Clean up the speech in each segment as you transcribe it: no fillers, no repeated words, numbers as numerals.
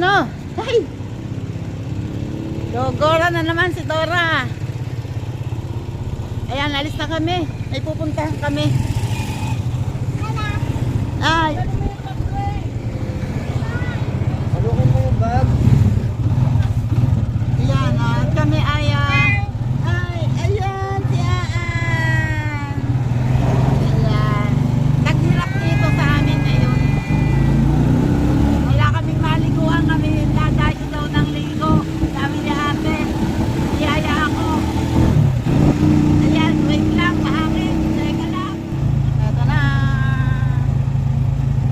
oh. Ay! Gogora na naman si Dora. Ayan, alis na kami. May pupuntahan kami. Ay! Halukin mo yung bag. Ayan, at kami ay ayan, si Aan. Ayan. Naghirap dito sa amin ngayon. Wala kaming maliguan, kami dadayo daw ng ligo. Sabi ni ate, iyaya ako. Ayan, wait lang, mahangin. Teka lang. Ito na.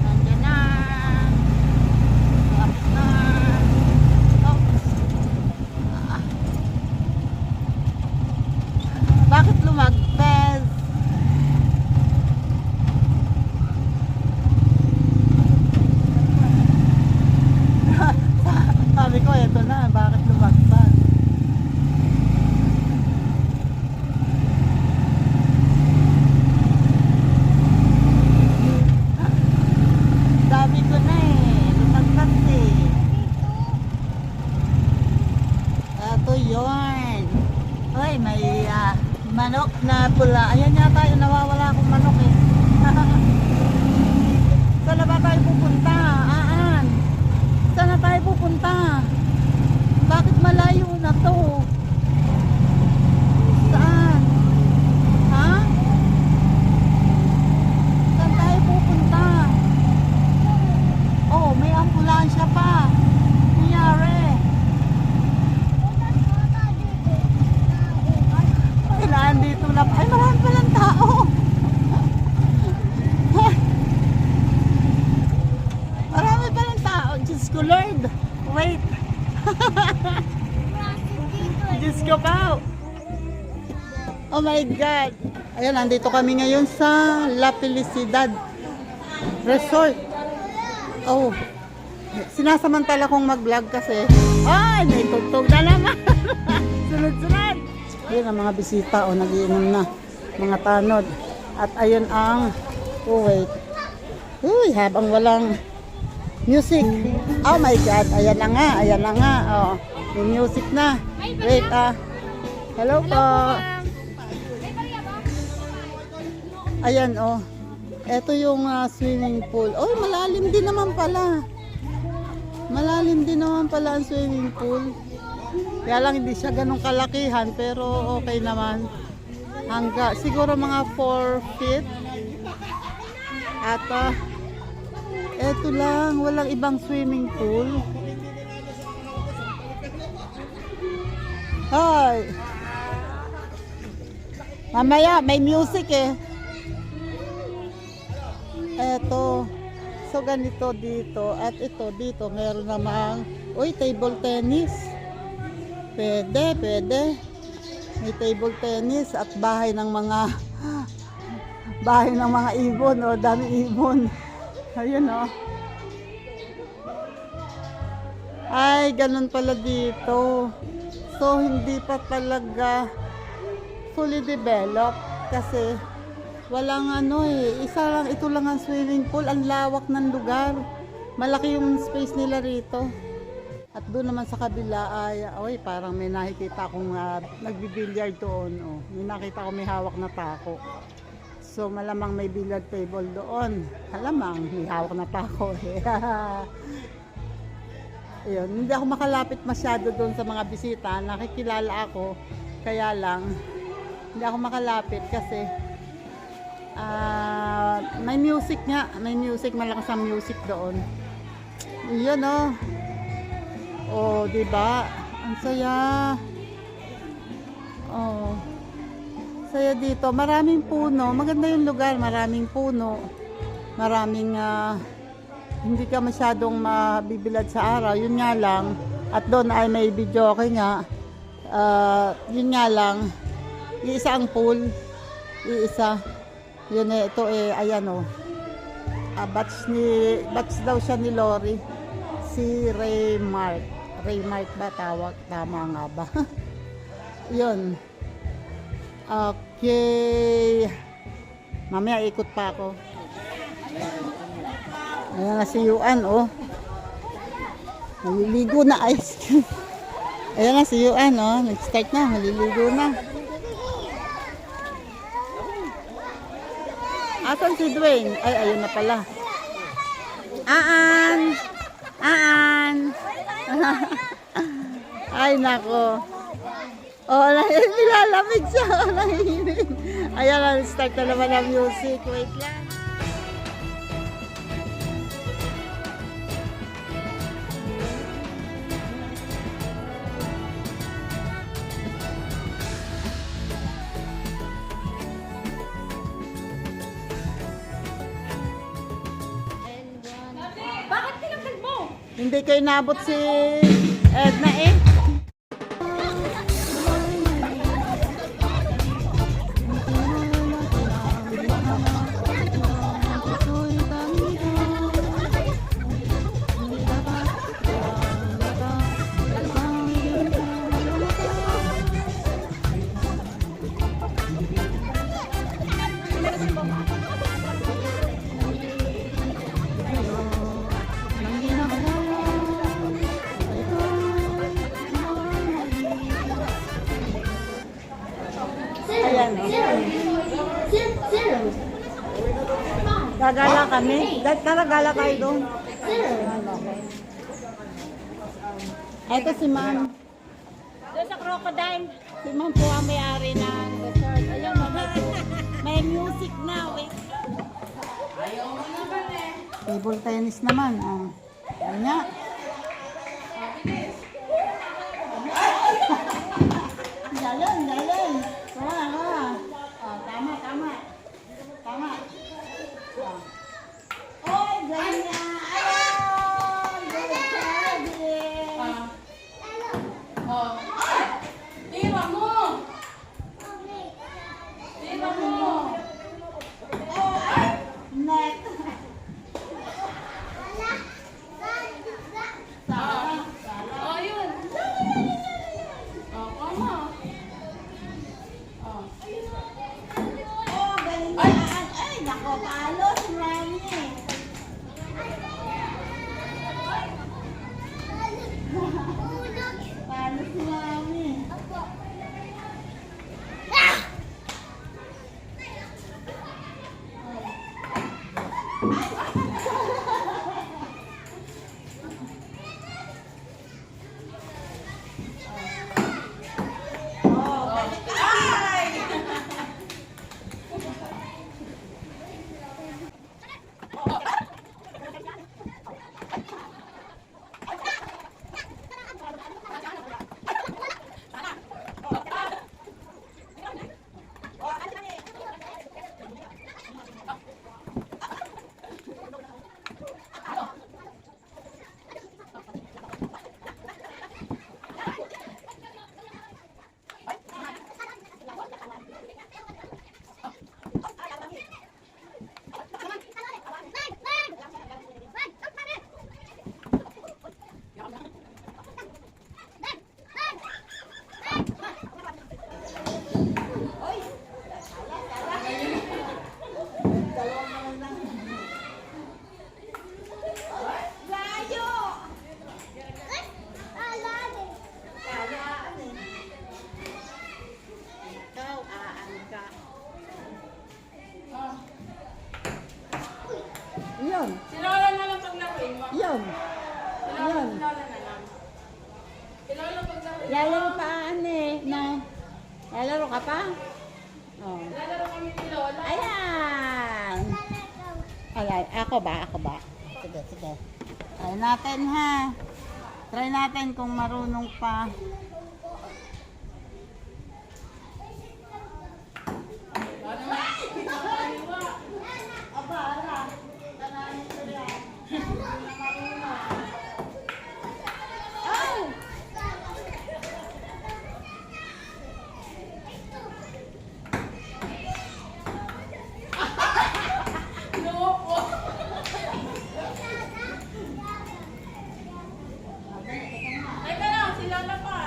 Nandiyan na. Tapos na. Oh. Bakit lumagpas? Sabi ko, eto na. Bakit lumagpas? Sabi ko na lumagpas eh. Eto yun. Hoy, may manok na pula. Ayan yata yung nawawala akong manok eh. Saan na ba tayo pupunta? Aan? Saan na tayo pupunta? Bakit malayo na to? Saan? Ha? Saan tayo pupunta? Oh, may ambulansya pa. Nangyari. Kailangan dito na. Ay, marami palang tao. Marami palang tao. Diyos ko, Lord. Wait. Diyos ko pa. Oh my God. Ayan, nandito kami ngayon sa La Felicidad Resort. Oh. Sinasamantala kong mag-vlog kasi. Ay, may tugtog na naman. Sunod-sunod. Ayan ang mga bisita o nagiinom na mga tanod. At ayun ang wait. Uy, habang walang music. Oh my God, ayan na nga, ayan na nga. Oh, may music na. Wait, hello po. Ayan, oh. Ito yung swimming pool. Oh, malalim din naman pala. Malalim din naman pala ang swimming pool. Kaya lang hindi siya ganun kalakihan pero okay naman. Siguro mga 4 feet. At eto lang, walang ibang swimming pool. Hoy! Mamaya, may music eh. Eto. So ganito dito. At ito dito, meron namang table tennis. Pwede. May table tennis at bahay ng mga ibon. O, dami ibon. Ayun o. Ay, ganun pala dito. So, hindi pa talaga fully developed. Kasi, walang ito lang ang swimming pool. Ang lawak ng lugar. Malaki yung space nila rito. At doon naman sa kabila ay, parang may nakikita akong nagbibilyard doon. Oh. May nakita ko may hawak na tako. So malamang may billiard table doon. Malamang may hawak na tako. Ayun, hindi ako makalapit masyado doon sa mga bisita. Nakikilala ako. Kaya lang, hindi ako makalapit kasi may music nga. May music, malakas ang music doon. Yun oh. Oh, di ba? Ang saya. Oh. Saya dito. Maraming puno. Maganda yung lugar. Maraming puno. Maraming hindi ka masyadong mabibilad sa araw. Yun nga lang. At doon ay may video okay nga. Yun nga lang. Iisa ang pool. Iisa. Yun ito ayan oh. Batch daw siya ni Lori. Si Raymark. Raymark ba tawag? Tama nga ba? Yun. Okay. Mamaya ikot pa ako. Ayan na si Yuan, oh. Maliligo na ice cream. Ayan na si Yuan, oh. Nag-start na. Maliligo na. Asan si Dwayne? Ay, ayun na pala. Aan! Aan! Ay, nako. Oh, nilalamig siya. Nangihinig. Ayan, start na naman ang music. Wait lang. Bakit tinanggal mo? Hindi kayo nabot si Edna eh. Ayan, oh. Gagala kami. Tara, gala kayo doon. Ito si Ma'am. Doon sa crocodile. Si Ma'am po ang may-ari ng resort. Ayan, may music na. Wait. Table tennis naman. Oh. Ayan nga. Galing, galing. Tama, tama. Oh, tama, tama. Tama. Oh. Oy, ganyan. Ayun! Ganyan. Iwan mo! Iwan mo! Net. Oh, yun. Oh, kama. Oh. Oh, ganyan. Ay, nako, palo si Mami. Palo si Mami. Yan. Si Lola na lang paglaruin mo. Yan. Yan. Si Lola na lang. Si Lola paglaruin mo. Lalaro pa, ane. No? Lalaro ka pa? Oh. Lalaro kami ni Lola. Ayan. Alay, ako ba? Ako ba? Sige, sige. Try natin ha. Try natin kung marunong pa. Loko. Teka lang, si Lola pa.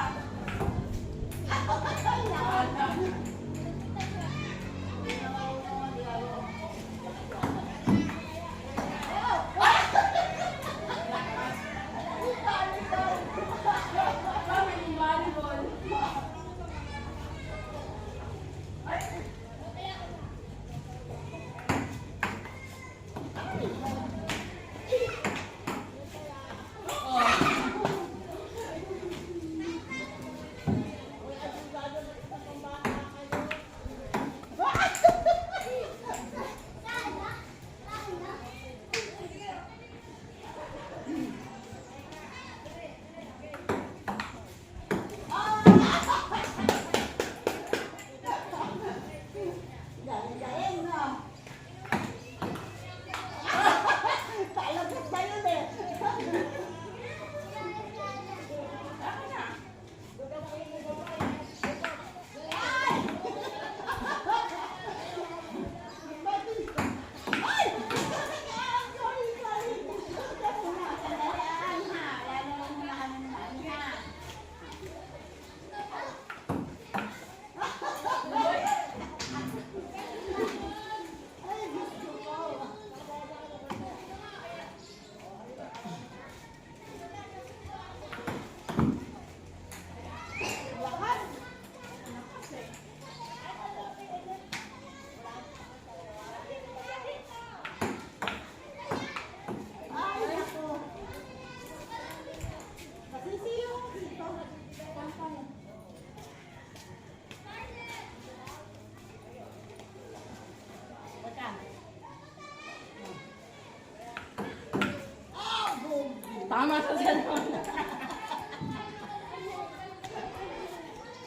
Mama sa cellphone.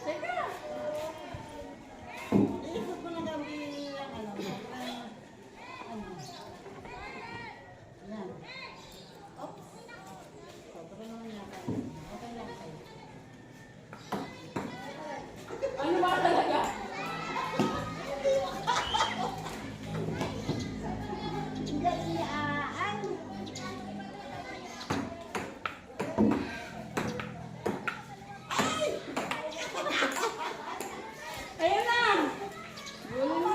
Teka. Iikot mo na kami ang ano. Yan. Oops. Sobra naman yata. Okay lang kayo. Ano ba talaga? Ayan na! Gulong mo.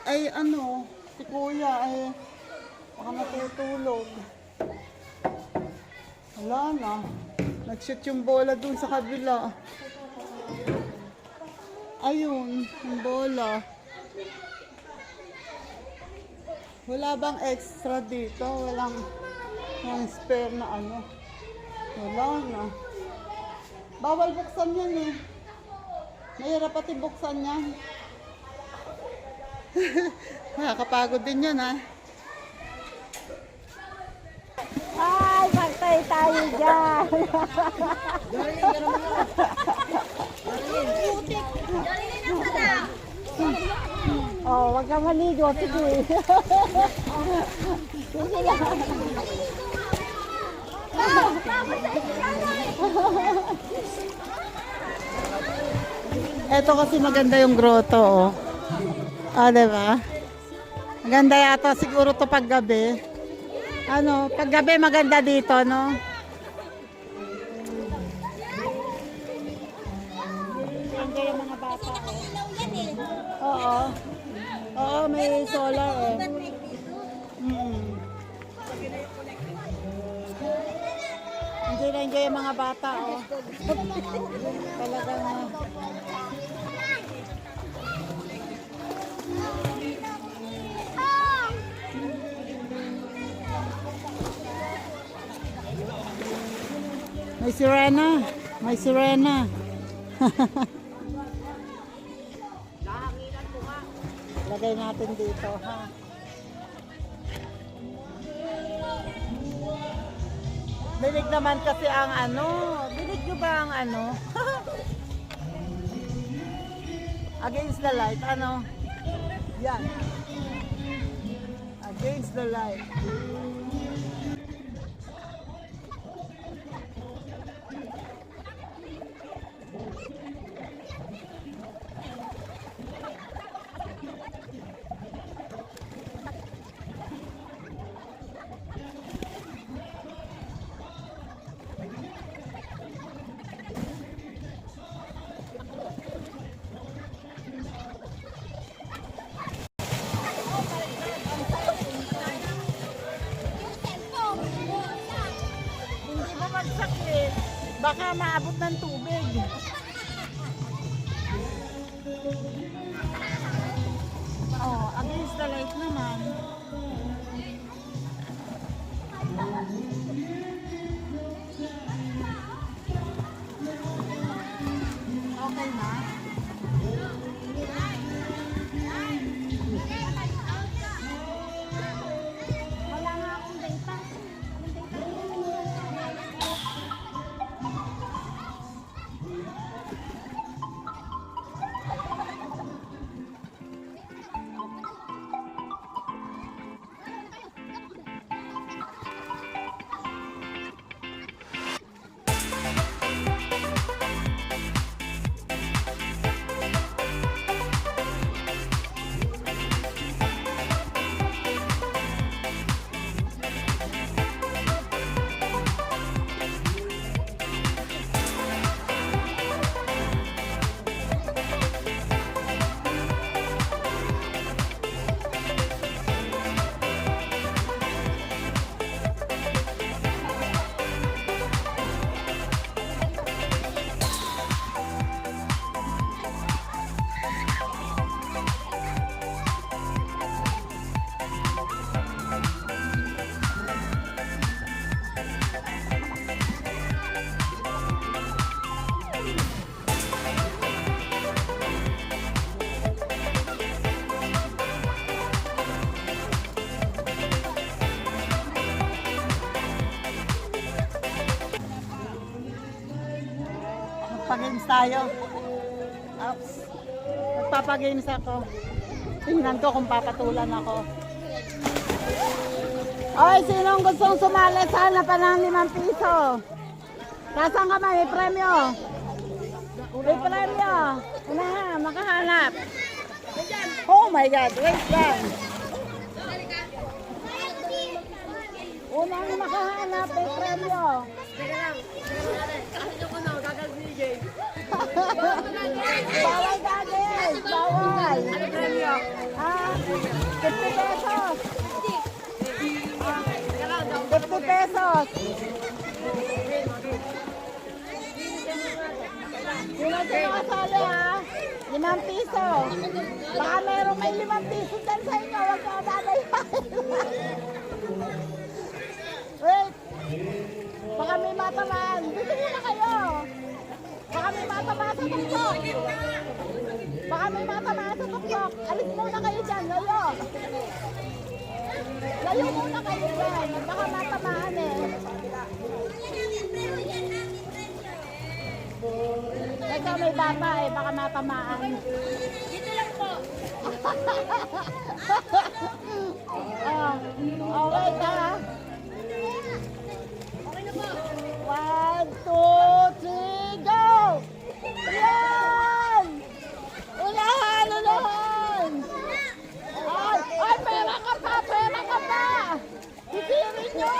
ay ano, si kuya ay baka matutulog. Wala na. Nag-shoot yung bola dun sa kabila. Ayun, yung bola. Wala bang extra dito? Walang spare na ano? Wala na. Bawal buksan yan eh. Mahirap pati buksan yan. Nakakapagod din yan ha. Ay, magtay tayo dyan. Oh, wag kang maligo. Sige. Sige lang. Eto kasi maganda yung grotto oh. Ah, diba? Maganda yata siguro to paggabi. Ano, paggabi maganda dito, no? Ganda yung mga bata. Oo. Oo, may solar eh. Enjoy yung mga bata, oh. Talagang may sirena. May sirena. Lagay natin dito, ha? Dinig naman kasi ang ano. Dinig nyo ba ang ano? Against the light, ano? Yan. Against the light. Hindi bumagsak eh. Baka maabot ng tubig. Oh, against the light naman. Okay na? Wala nga akong data. Magpa-games tayo. Oops. Magpapa-games ako. Tingnan ko kung papatulan ako. Oy, sinong gustong sumali sa hanapan ng 5 piso? Nasaan ka ba? May premyo. May premyo. Una, makahanap. Oh my God, wait lang. Unang makahanap, may premyo. Bawal guys, bawal. Ano premyo? Ah, pesos. 50 pesos. Sino kasali ha? 5 piso. Baka meron may 5 piso dyan sa inyo. Huwag ka dadayain. Wait. Baka may matamaan. Dito muna kayo. Baka may matamaan sa tuktok. Baka may matamaan sa tuktok. Alis muna kayo dyan. Layo. Layo muna kayo dyan. Baka matamaan eh. Ikaw may bata eh. Baka matamaan. Dito lang po. Oh, wait ha. Okay na po. 1, 2, 3, go! Yan! Unahan, unahan! Ay, pera ka pa, pera ka pa! Isirin nyo!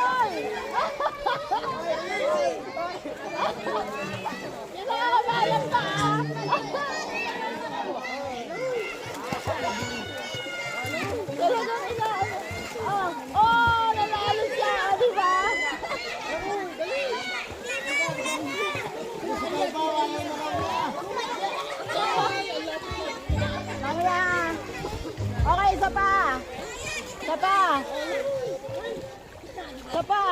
Kinakabayan pa! Talagang inaano. Oh, nanalo siya, di ba? Mamaya. Okay, isa pa. Isa pa. Isa pa.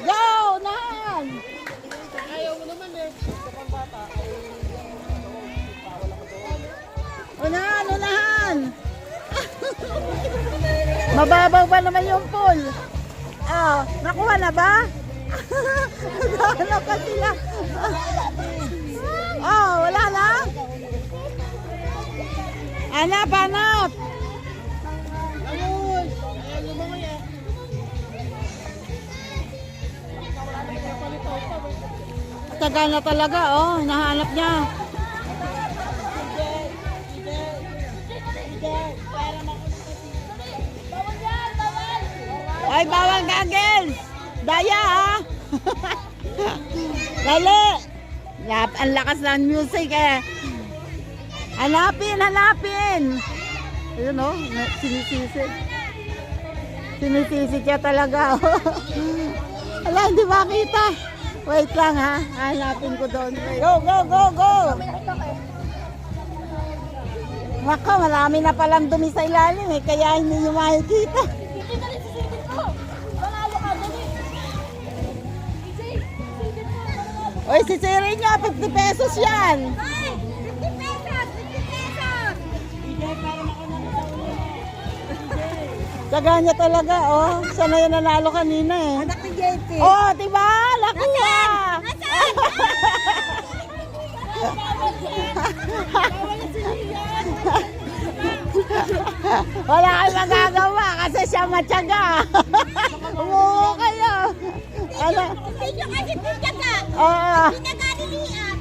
Go, nahan. Ayaw mo naman eh. Sa pambata. Unahan, unahan. Mababaw ba naman yung pool? Ah, nakuha na ba? Naghahanap pa sila. Oh, wala na? Hanap, hanap. Ayun! Ayaw mo mga yan. Tagal na talaga, oh. Nahanap niya. Ay, bawal gagel. Daya, ha? Dali. Ang lakas ng music, eh. Hanapin, hanapin. Ayun, oh. Sinisisi. Sinisisi siya talaga, oh. Ala, hindi makita. Wait lang, ha? Hanapin ko doon. Go, go, go, go. Wako, marami na palang dumi sa ilalim, eh. Kaya hindi nyo makikita. Hindi na rin sisipin ko. Panalo ka, dali. Oy, sisirin nyo, 50 pesos yan. Ay! 50 pesos! 50 pesos! Tsaga niya talaga, oh. Siya na yung nanalo kanina, eh. Anak ni JP. Oh, diba? Nakuha! Nasaan? Wala kang magagawa kasi siya matyaga. Umuho kayo. Ano? Hindi kasi tiyaga. Oo. Pinagalilian.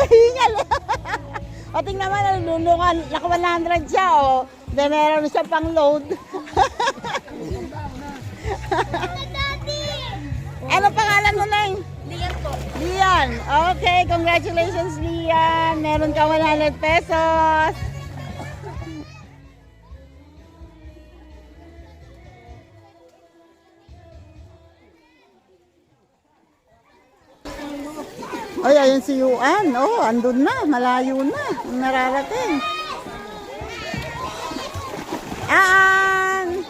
Hingal. O tingnan mo, nalulungan. Naka 100 siya, oh. Then meron siya pang load. Daddy! Ano pangalan mo, Neng? Liyan po. Lian. Okay, congratulations, Lian. Meron ka 100 pesos. Ay, ayun si Yuan. Oh, andun na. Malayo na. Nararating. Aan!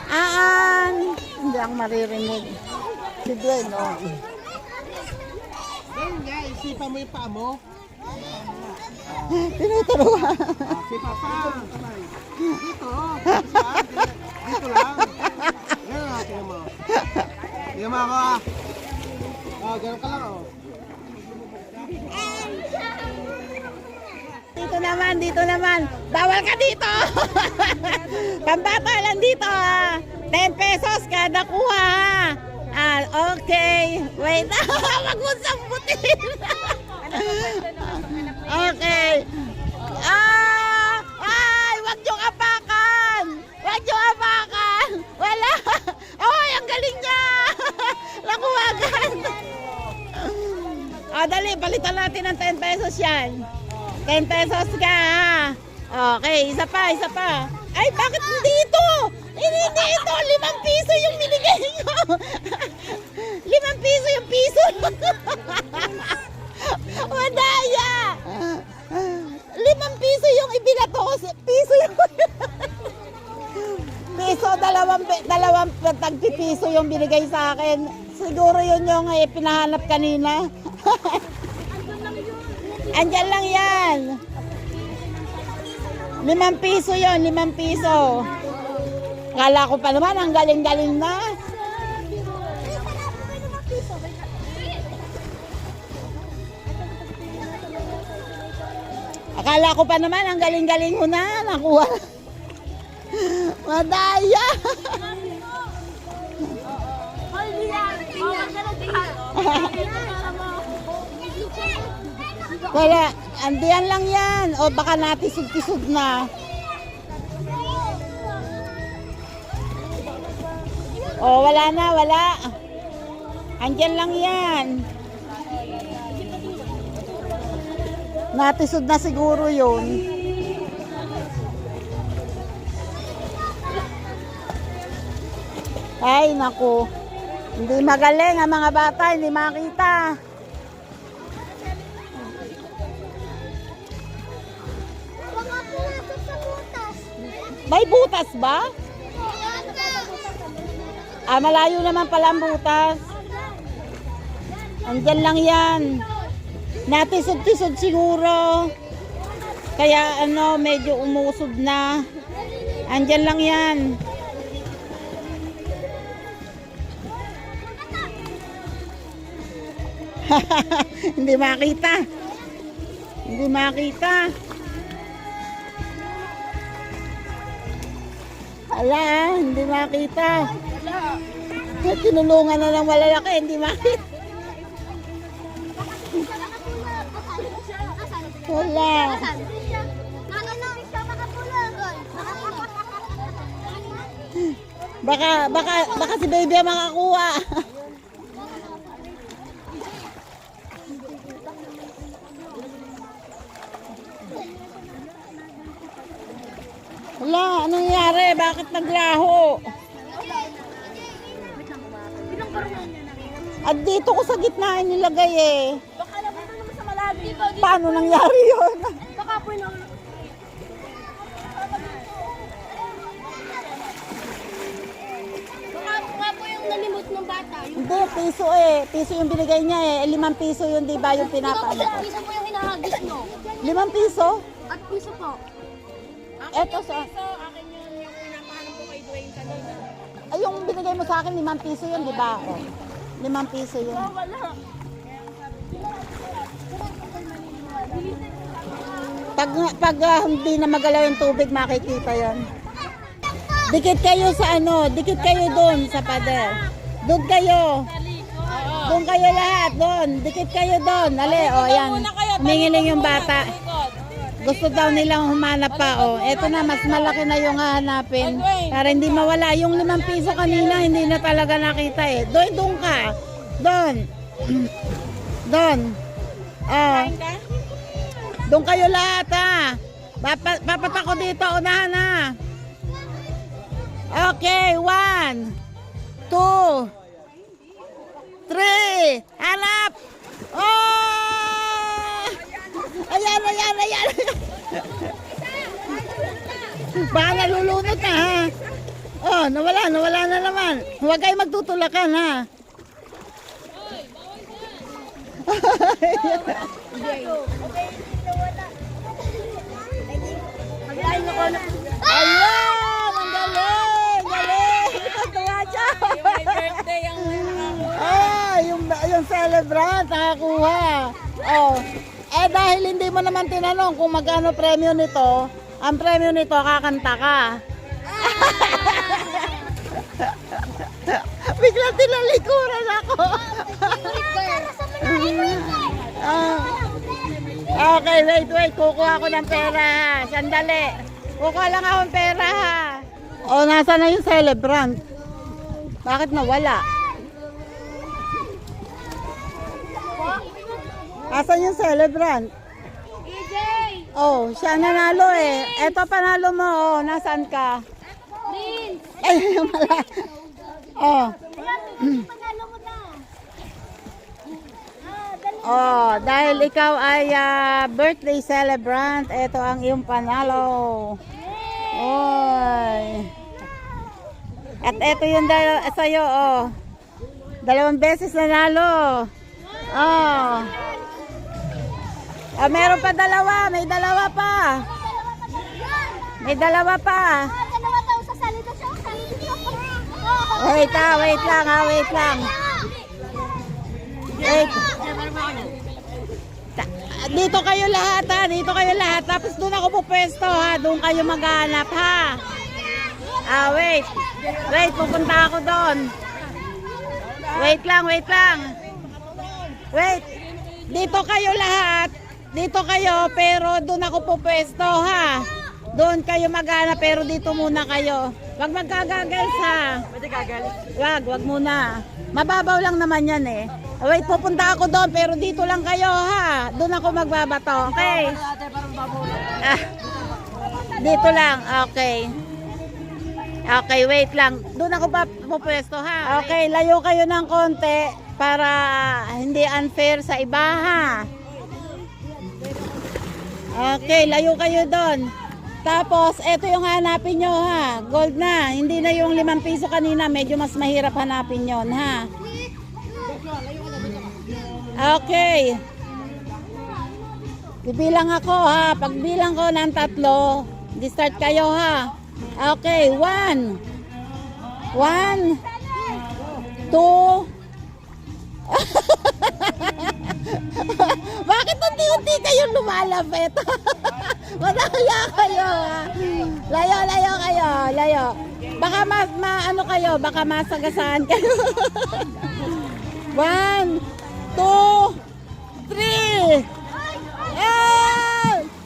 Aan! Hindi ako maririnig. Si Dwayne, oh. Ganun nga, isipan mo yung paa mo. Tinuturuan. Si Papa. Dito. Dito lang. Ganun nga, tingnan mo. Tingnan mo ako ah. Oh, ganun ka lang oh. Dito naman, dito naman. Bawal ka dito. Pambata lang dito, ha. 10 pesos kada kuha, ha. Ah, okay. Wait. Wag mo sambutin. Okay. Ay, wag nyo apakan. Wag nyo apakan. Wala. Ay, ang galing niya. Nakuha agad. Ah, dali, papalitan natin ng 10 pesos yan. 10 pesos ka, ha? Okay, isa pa, isa pa. Ay, bakit hindi ito? Hindi ito, 5 piso yung binigay ko. 5 piso yung piso. Madaya. 5 piso yung ibinato ko. Piso yung... piso, dalawang tagpipiso yung binigay sa akin. Siguro yun yung pinahanap kanina. Andyan lang yan. 5 piso yun, 5 piso. Kala ko pa naman, ang galing-galing na. Akala ko pa naman, ang galing-galing mo na. Nakuha. Madaya. Wala, andiyan lang yan. O baka natisod-tisod na. O wala na, wala. Andiyan lang yan. Natisod na siguro yun. Ay, naku. Hindi magaling ang mga bata, hindi makita. Baka pumasok sa butas. May butas ba? Ah, malayo naman pala ang butas. Andyan lang yan. Natisod-tisod siguro. Kaya ano, medyo umusog na. Andyan lang yan. Hindi makita. Hindi makita. Ala, hindi makita. Tinulungan na ng malalaki, hindi makita. Wala. Baka si baby ang makakuha. Wala, anong nangyari? Bakit naglaho? At dito ko sa gitna nilagay eh. Baka naman naman sa malalim. Paano nangyari yun? Baka po yung... Baka po yung nalimot ng bata. Hindi, piso eh. Piso yung binigay niya eh. 5 piso yun, di ba? Yung pinapano ko. Piso po yung hinahagis mo. 5 piso? At piso po. Eto sa... Akin yun yung pinapahanap ko kay Dwayne kanina. Ay, yung binigay mo sa akin, 5 piso yun, di ba? Oh, 5 piso yun. Pag hindi na magalaw yung tubig, makikita yan. Dikit kayo sa ano, dikit kayo doon sa pader. Doon kayo. Doon kayo lahat, doon. Dikit kayo doon. Ali, o yan. Humingiling yung bata. Gusto daw nilang humanap pa, o. Eto na, mas malaki na yung hahanapin. Para hindi mawala. Yung 5 piso kanina, hindi na talaga nakita eh. Doon ka. Doon. Doon. Oh. Doon kayo lahat, ha. Papat ako dito, unahan, ha. Okay, 1, 2, 3. Hanap! Oh! Ayan. Baka nalulunod na, ha? Oh, nawala na naman. Huwag kayo magtutulakan, ha? Ayan! Ang galing! Tuwa siya! My birthday ang Yung celebrant nakakuha. Oh. Eh dahil hindi mo naman tinanong kung magkano premyo nito, ang premyo nito kakanta ka. Bigla tinalikuran ako. Okay, wait. Kukuha ako ng pera, ha. Sandali. Kukuha lang ako ng pera, ha. O, nasa na yung celebrant? Bakit nawala? Asan yung celebrant? EJ! Oh, siya nanalo eh. Eto panalo mo, oh. Nasaan ka? Lin! Ay, yung pala. Oh. Panalo mo na. Dali. Oh, dahil ikaw ay birthday celebrant, ito ang iyong panalo. Oy. At ito yung sa'yo, oh. 2 beses nanalo. Oh. Ah, meron pa 2. May 2 pa. May 2 pa. Dalawa daw sa salita siya. Salita siya. Wait lang, wait lang. Wait. Dito kayo lahat ha, dito kayo lahat. Tapos doon ako pupwesto ha, doon kayo maghanap ha. Wait. Wait, pupunta ako doon. Wait lang. Wait. Dito kayo lahat. Dito kayo, pero doon ako pupwesto ha. Doon kayo maghanap, pero dito muna kayo. Wag magkagagals ha. Wag muna. Mababaw lang naman yan eh. Wait, pupunta ako doon, pero dito lang kayo ha. Doon ako magbabato, okay? Dito lang, okay. Okay, wait lang. Doon ako pupwesto ha. Okay, layo kayo ng konti para hindi unfair sa iba ha. Okay, layo kayo doon. Tapos, eto yung hanapin nyo ha. Gold na. Hindi na yung 5 piso kanina. Medyo mas mahirap hanapin yon ha. Okay. Bibilang ako ha. Pagbilang ko ng 3, di-start kayo ha. Okay, 1. 1, 2. Bakit unti-unti kayo lumalapit? Madaya kayo ha. Layo kayo, layo. Baka ano kayo, baka masagasaan kayo. 1, 2, 3.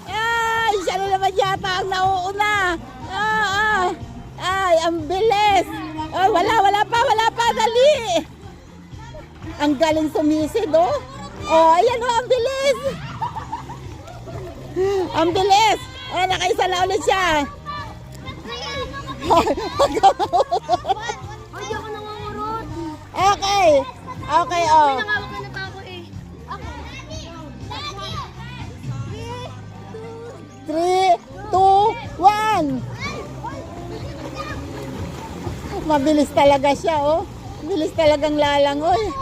Ay, siya na naman yata ang nauuna. Ay, ang bilis. Ay, wala pa, dali. Ang galing sumisid, oh. Oh, ayan oh, ang bilis. Ang bilis. Oh, nakaisa na ulit siya. Hindi ako nangungurot. Okay. Okay, oh. Nangawak ka na tao eh. Ako. 3, 2, 1. Mabilis talaga siya, oh. Bilis talagang lalangoy.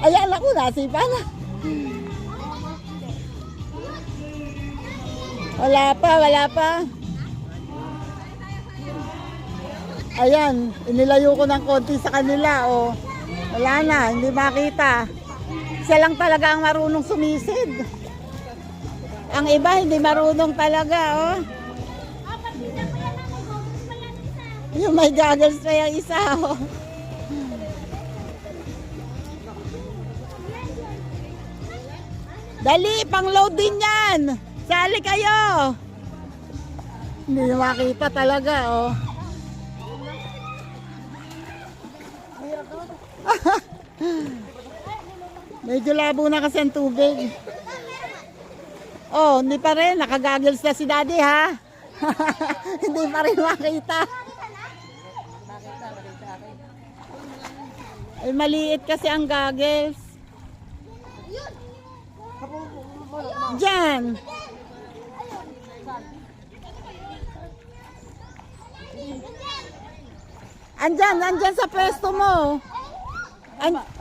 Ayan ako, nasipa na. Wala pa. Ayan, inilayo ko ng konti sa kanila, oh. Wala na, hindi makita. Siya lang talaga ang marunong sumisid. Ang iba hindi marunong talaga, oh. Yung may goggles pa yung isa, oh. Dali, pang-load din yan. Sali kayo. Hindi makita talaga, oh. Medyo labo na kasi ang tubig. Oh, hindi pa rin. Nakagagels na si Daddy, ha? Hindi pa rin makita. Ay, maliit kasi ang goggles. Diyan. Andyan sa pwesto mo.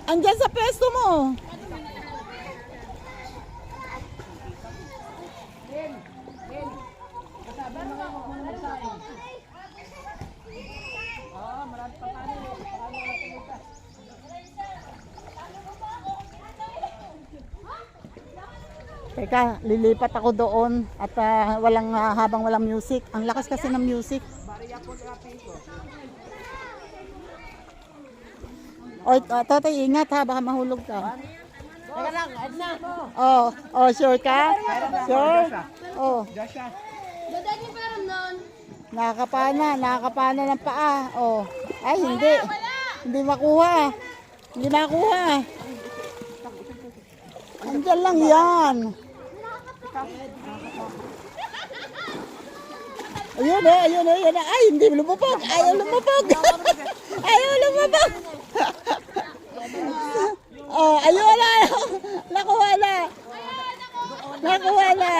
Andyan sa pwesto mo. Teka, lilipat ako doon at habang walang music. Ang lakas kasi ng music. Oy, Totoy, ingat ha, baka mahulog ka. Teka lang, Edna. Oh, sure ka? Sure? Oh, Dadali pero nun. nakakapana ng paa. Oh, ay hindi. Hindi makuha. Andyan lang yan. Ayun na, ayun na, ayun na. Ay, hindi lumabog. Ayaw lumabog. Ayaw lumabog. Oh, ayun na. Nakuha na. Nakuha na.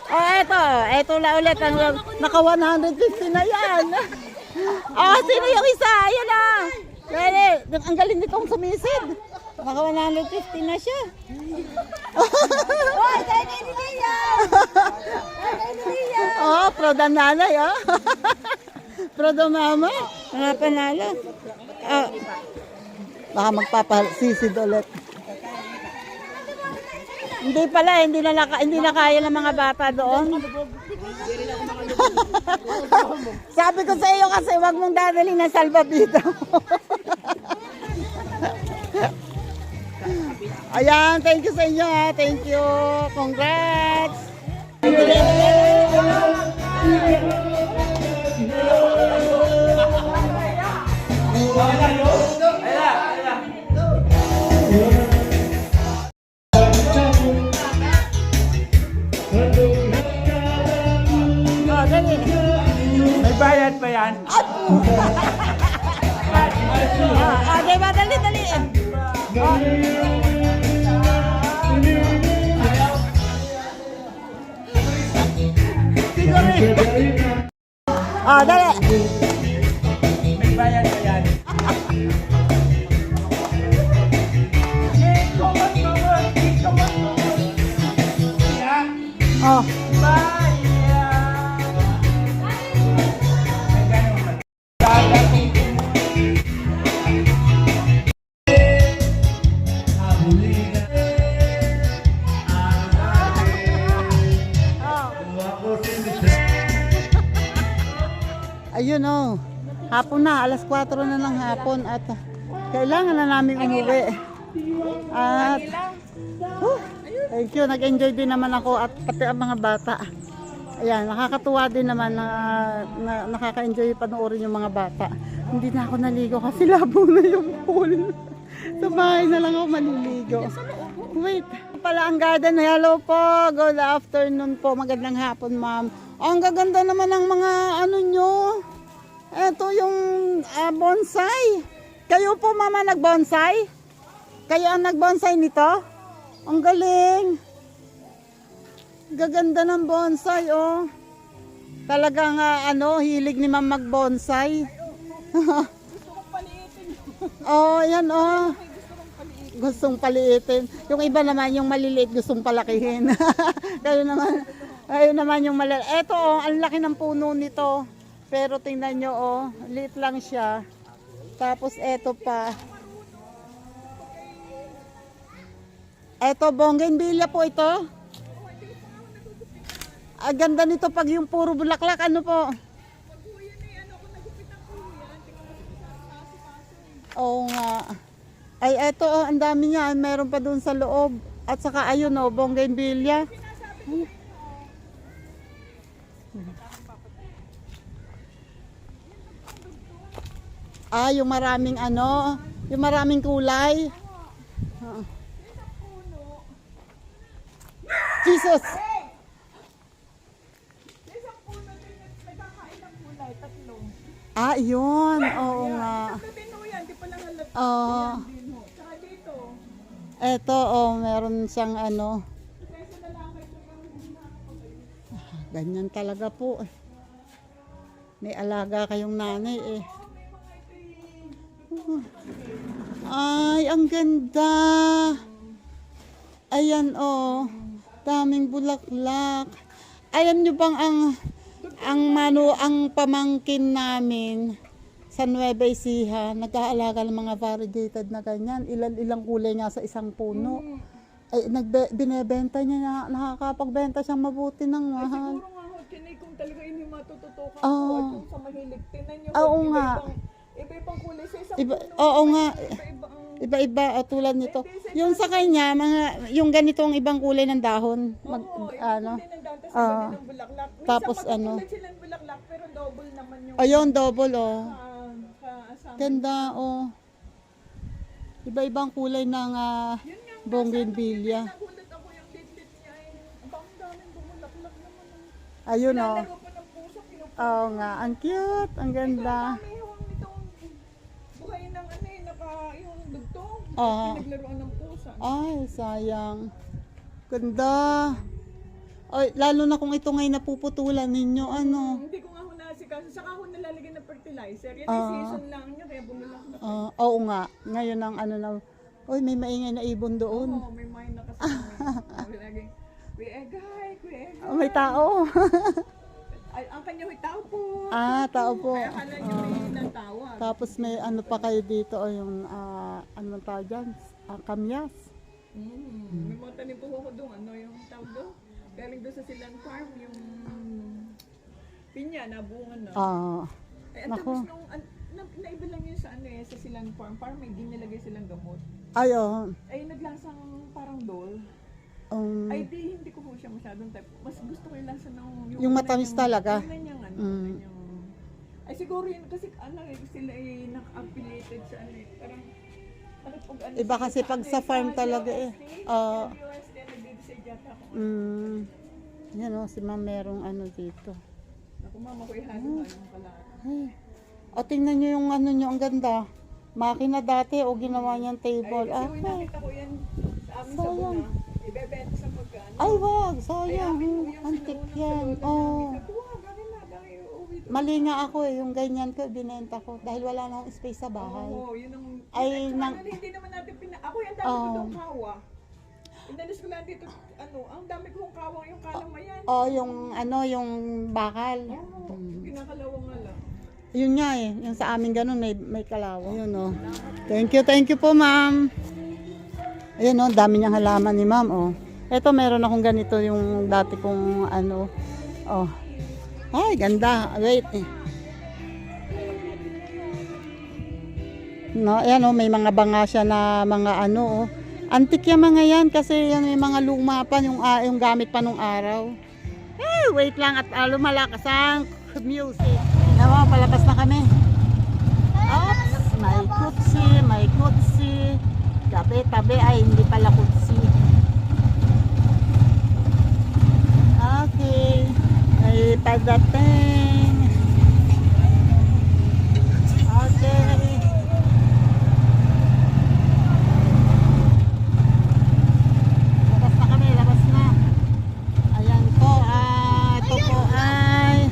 Ah, oh, eto na ulit. Naka 150 na yan. Oh, sino yung isa? Ayan na. Dali, ang galing nitong sumisid. Naka 150 na siya. Hoy, kaya kay Lilia! Kay Lilia! Oh, proud ang nanay, oh. Proud ang mama. Mga panalo. Ah, baka magpapasisid ulit. Hindi pala, hindi na kaya ng mga bata doon. Sabi ko sa iyo kasi wag mong dadalhin ng salvavida. Ayan, thank you sa inyo ha. Thank you. Congrats. Oh, dali. May bayad pa yan? Diba? Dali, dali. Dali. May bayad pa yan? Oh. Ayun oh. Hapon na, alas 4 na ng hapon at kailangan na namin umuwi. At thank you, nag-enjoy din naman ako at pati ang mga bata. Ayan, nakakatuwa din naman na nakaka-enjoy panoorin yung mga bata. Hindi na ako naligo kasi labo na yung pool. Sa bahay na lang ako maliligo. Wait, pala ang garden. Hello po, good afternoon po, magandang hapon ma'am. Ang gaganda naman ng mga ano nyo. Ito yung bonsai. Kayo po mama nag-bonsai? Kayo ang nag-bonsai nito? Ang galing. Gaganda ng bonsai oh. Talagang hilig ni ma'am mag-bonsai. Oh, yan oh. Gustong paliitin. Yung iba naman yung maliliit gustong palakihin. Kayo naman yung maliliit. Eto oh, ang laki ng puno nito. Pero tingnan nyo oh, liit lang siya. Tapos eto pa. Eto, bougainvillea po ito. Ang ganda nito pag yung puro bulaklak. Ano po? Oo nga. Ay, eto oh, ang dami niya. Meron pa dun sa loob. At saka ayun oh, bougainvillea. Yung maraming yung maraming kulay. Jesus! Yun. Oo nga. Eto, meron siyang ganyan talaga po. May alaga kayong nanay eh. Ay, ang ganda. Ayan oh. Daming bulaklak. Ayan nyo bang ang pamangkin namin sa Nueva Ecija, nag-aalaga ng mga variegated na ganyan. Ilang kulay nga sa isang puno. Ay, binebenta niya, nakakapagbenta siyang mabuti ng mahal. Kung talaga ini matututukan ko at yung sa mahilig, tinan nyo. Oo nga. Iba-ibang kulay sa isang Oo nga. Iba-iba tulad nito. Yung sa kanya, yung ganitong ibang kulay ng dahon. Kulay ng bulaklak. Tapos silang bulaklak, pero double naman naman yung Ayun, double, oh. kasama. Ganda, oh. Iba-ibang kulay ng bougainvillea. Nagulat ako yung lit-lit niya eh. Ang daming bumulaklak naman. Ayun, oh. Laro ko ng puso, Oo nga, ang cute, ang ganda. May hawang nitong buhay ng ano eh, yung dugtong. Oo. Naglaruan ng pusa. Ay, sayang. Ganda. Ay, lalo na kung ito ngayon napuputulan ninyo, ano. Hindi ko nga ho nasikaso. Saka ho nalalagyan ng fertilizer. Yan ay season lang niya, kaya bumulaklak. Oo nga, ngayon ang ano na, oy, may maingay na ibon doon. Oo, may mind na kasi kami. Laging, Kuegay, Kuegay. Oh, may tao. Ay, ang kanya ho'y tao po. Tao po. Kaya akala niyo may natawag. Tapos may ano pa kayo dito, o yung, ano tawag dyan? Kamyas. May mga tanim po ako doon. Ano yung tawag doon? Galing doon sa Silang Farm, yung pinya, nabungan na. Eh, ang Nako. tapos nung, naiba lang yun sa ano eh, sa Silang Farm. Parang may ginilagay silang gamot. Ayun. Ay, naglasang parang dol. Ay, hindi ko po siya masyadong type. Mas gusto ko yung lasa ng... Yung matamis talaga. Yung kanyang ano, kanyang... Ay, siguro yun, kasi ano eh, sila ay naka-affiliated sa ano eh. Parang, pag ano, Iba kasi pag sa farm talaga eh. UST, nag-decide yata ako. Yan o, si ma'am merong ano dito. Ako, mama ko ihalo yung kalahati. Ay. O, tingnan nyo yung ano nyo, ang ganda. Makina dati o ginawa niyang table. Kasi may nakita ko yan sa amin sa Buna. Ibebenta sa pagkano. Ay, wag, Ay, sayang. amin po yung Antik sinuunang yan. sa lola Oh. namin. Sabi ko, galing na, dahil uuwi doon. Mali nga ako eh, yung ganyan ko, binenta ko. Dahil wala na akong space sa bahay. Oo, yun ang... Ay, hindi naman natin Ako yan, dami ko doon kawa. Inalis ko lang dito, ang dami kong kawang yung kalamayan. Yung ano, yung bakal. Oo, kinakalawang nga lang. Yun nga eh, yung sa amin ganun, may kalawa. Yun oh. Thank you po ma'am. Ayan oh, dami niyang halaman ni ma'am oh. Ito meron akong ganito yung dati kong ano. Oh. Ay, ganda. Wait eh. No, ayan oh, may mga banga siya na mga ano oh. Antik yung mga yan kasi yan may mga luma pa yung gamit pa nung araw. Wait lang at lumalakas ang music. Nawa, palabas na kami. Oops, may kutsi. Tabi, ay hindi pala kutsi. Okay, may pagdating. Okay. Labas na. Ayan po, ito po ay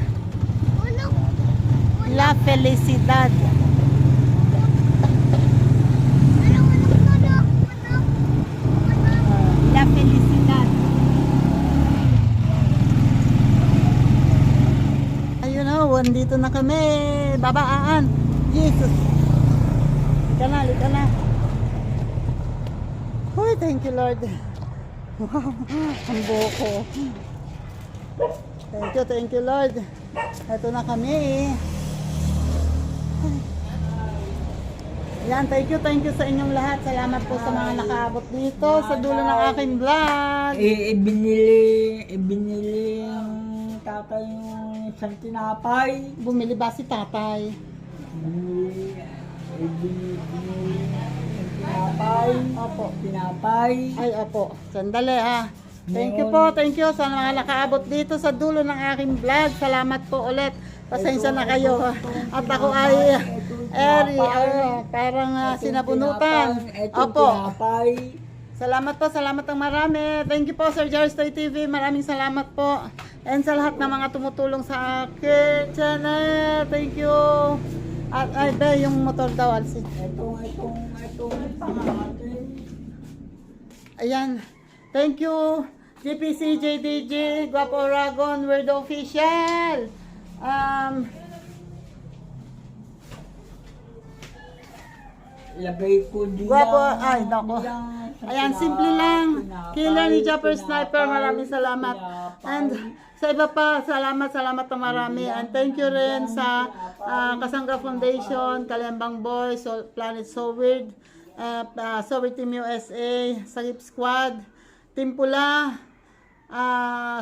La Felicidad. La Felicidad. Ayun o, andito na kami. Babaan. Jesus. Lika na. Uy, thank you Lord. Wow, ang buko. Thank you Lord. Ito na kami. Yan, thank you sa inyong lahat. Salamat po sa mga nakaabot dito sa dulo ng aking vlog. Ibinili yung tatay yung isang tinapay. Bumili ba si tatay? Ibinili yung tinapay. Opo. Tinapay. Ay, opo. Sandali ha. Thank you sa mga nakaabot dito sa dulo ng aking vlog. Salamat po ulit. Pasensya na kayo. At ako ay parang sinabunutan. Opo. Tinapay. Salamat ang marami. Thank you po Sir Jarvis Toy TV. Maraming salamat po. And sa lahat ng mga tumutulong sa akin channel. Thank you. At ay, yung motor daw, Alsi. Itong pangatin. Ayan. Thank you. GPC, JDG, Guapo Aragon, Weirdo Official. Lagay ko din. Guapo, ay, nako. Ayan, simple lang. Killer ni Japper Sniper, maraming salamat. And sa iba pa, salamat na marami. And thank you rin sa Kasangga Foundation, Kalembang Boys, Planet So Weird, So Weird Team USA, Sagip Squad, Team Pula,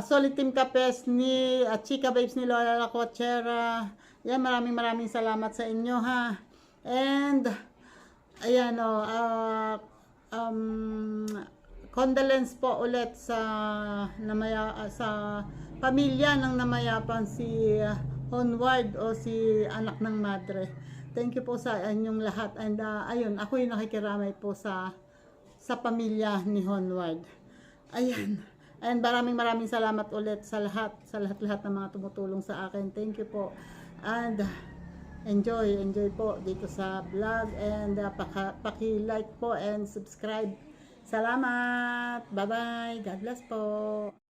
Solid Team Kapes ni Chica Babes ni Lola La Cochera, Yan, maraming salamat sa inyo ha. And, ayan o, condolence po ulit sa sa pamilya ng namayapang si Honward o si anak ng madre. Thank you po sa inyong lahat. And ayun, ako yung nakikiramay po sa pamilya ni Honward. Ayan. And maraming salamat ulit sa lahat ng mga tumutulong sa akin. Thank you po. And enjoy po dito sa vlog, and paki-like po and subscribe. Salamat. Bye-bye. God bless po.